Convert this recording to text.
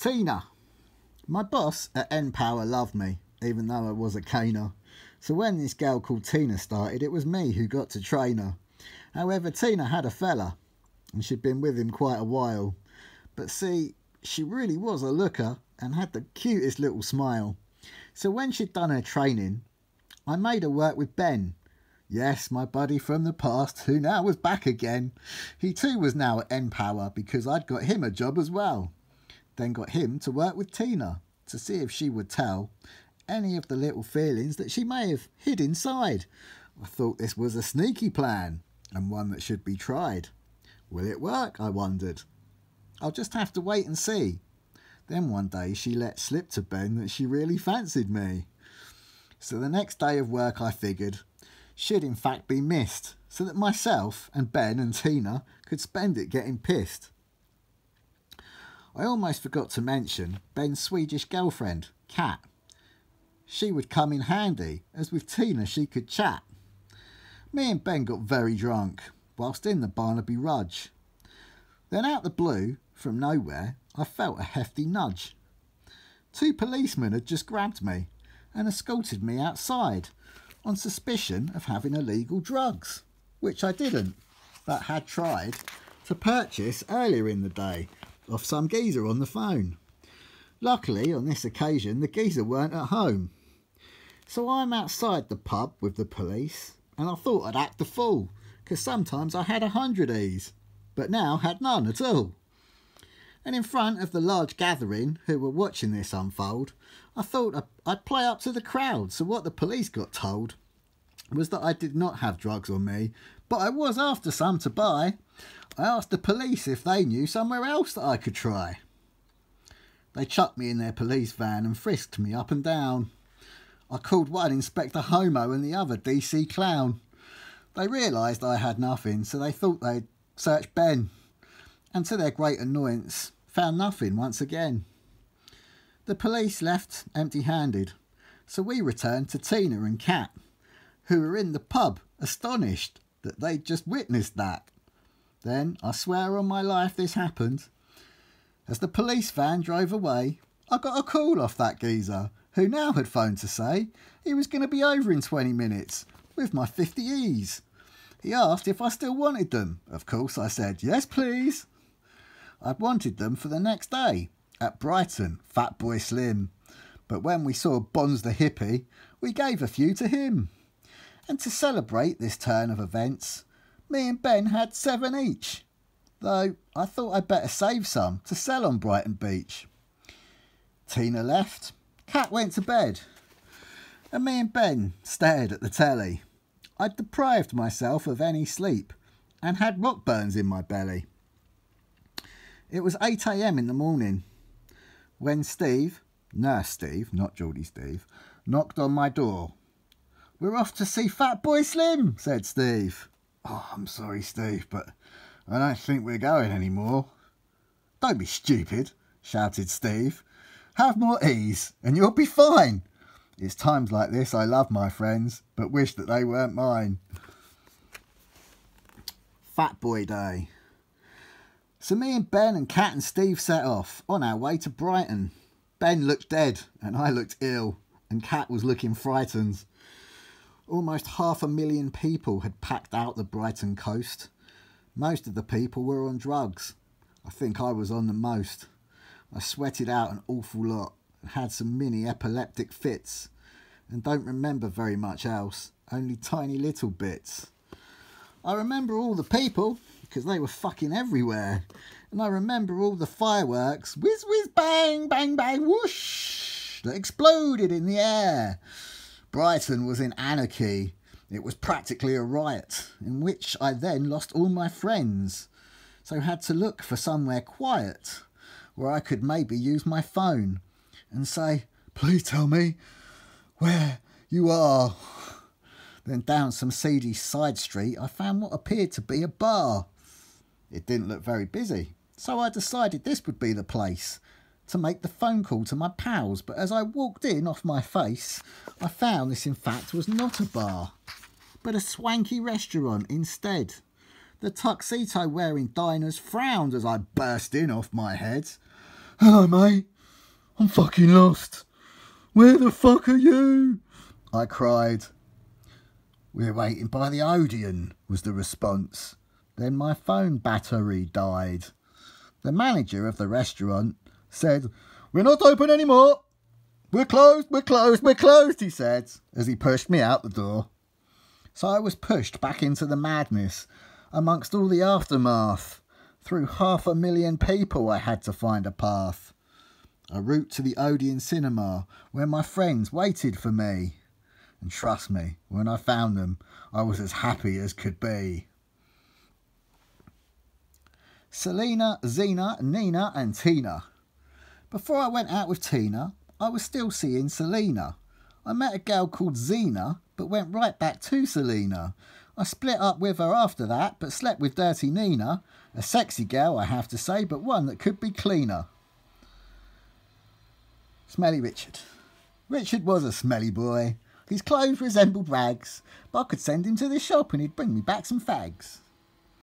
Tina. My boss at N-Power loved me, even though I was a caner. So when this girl called Tina started, it was me who got to train her. However, Tina had a fella, and she'd been with him quite a while. But see, she really was a looker and had the cutest little smile. So when she'd done her training, I made her work with Ben. Yes, my buddy from the past, who now was back again. He too was now at N-Power because I'd got him a job as well. Then got him to work with Tina to see if she would tell any of the little feelings that she may have hid inside. I thought this was a sneaky plan and one that should be tried. Will it work, I wondered. I'll just have to wait and see. Then one day she let slip to Ben that she really fancied me. So the next day of work, I figured, should in fact be missed so that myself and Ben and Tina could spend it getting pissed. I almost forgot to mention Ben's Swedish girlfriend, Kat. She would come in handy, as with Tina she could chat. Me and Ben got very drunk, whilst in the Barnaby Rudge. Then out the blue, from nowhere, I felt a hefty nudge. 2 policemen had just grabbed me and escorted me outside on suspicion of having illegal drugs, which I didn't, but had tried to purchase earlier in the day off some geezer on the phone. Luckily, on this occasion, the geezer weren't at home. So I'm outside the pub with the police, and I thought I'd act the fool, because sometimes I had 100 E's, but now had none at all. And in front of the large gathering who were watching this unfold, I thought I'd play up to the crowd, so what the police got told was that I did not have drugs on me, but I was after some to buy. I asked the police if they knew somewhere else that I could try. They chucked me in their police van and frisked me up and down. I called one Inspector Homo and the other DC Clown. They realised I had nothing, so they thought they'd search Ben, and to their great annoyance, found nothing once again. The police left empty-handed, so we returned to Tina and Kat, who were in the pub, astonished that they'd just witnessed that. Then, I swear on my life this happened. As the police van drove away, I got a call off that geezer, who now had phoned to say he was going to be over in 20 minutes with my 50 E's. He asked if I still wanted them. Of course I said, yes please. I'd wanted them for the next day, at Brighton, Fat Boy Slim. But when we saw Bonds the hippie, we gave a few to him. And to celebrate this turn of events, me and Ben had 7 each. Though I thought I'd better save some to sell on Brighton Beach. Tina left, Kat went to bed, and me and Ben stared at the telly. I'd deprived myself of any sleep and had rock burns in my belly. It was 8 AM in the morning when Steve, Nurse Steve, not Geordie Steve, knocked on my door. "We're off to see Fat Boy Slim," said Steve. "Oh, I'm sorry, Steve, but I don't think we're going anymore." "Don't be stupid," shouted Steve. "Have more ease and you'll be fine. It's times like this I love my friends, but wish that they weren't mine." Fat Boy Day. So me and Ben and Kat and Steve set off on our way to Brighton. Ben looked dead and I looked ill, and Kat was looking frightened. Almost 500,000 people had packed out the Brighton coast. Most of the people were on drugs. I think I was on the most. I sweated out an awful lot and had some mini epileptic fits, and don't remember very much else, only tiny little bits. I remember all the people, because they were fucking everywhere, and I remember all the fireworks, whiz whiz bang bang bang whoosh, that exploded in the air. Brighton was in anarchy. It was practically a riot, in which I then lost all my friends, so had to look for somewhere quiet, where I could maybe use my phone and say, "Please tell me where you are." Then down some seedy side street I found what appeared to be a bar. It didn't look very busy, so I decided this would be the place to make the phone call to my pals, but as I walked in off my face, I found this in fact was not a bar, but a swanky restaurant instead. The tuxedo-wearing diners frowned as I burst in off my head. "Hello, mate. I'm fucking lost. Where the fuck are you? I cried. We're waiting by the Odeon, was the response. Then my phone battery died. The manager of the restaurant said, we're not open anymore. We're closed, we're closed, we're closed, he said, as he pushed me out the door. So I was pushed back into the madness, amongst all the aftermath. Through 500,000 people I had to find a path. A route to the Odeon cinema, where my friends waited for me. And trust me, when I found them, I was as happy as could be. Selena, Zena, Nina and Tina. Before I went out with Tina, I was still seeing Selena. I met a girl called Zena, but went right back to Selena. I split up with her after that, but slept with Dirty Nina. A sexy girl, I have to say, but one that could be cleaner. Smelly Richard. Richard was a smelly boy. His clothes resembled rags, but I could send him to the shop and he'd bring me back some fags.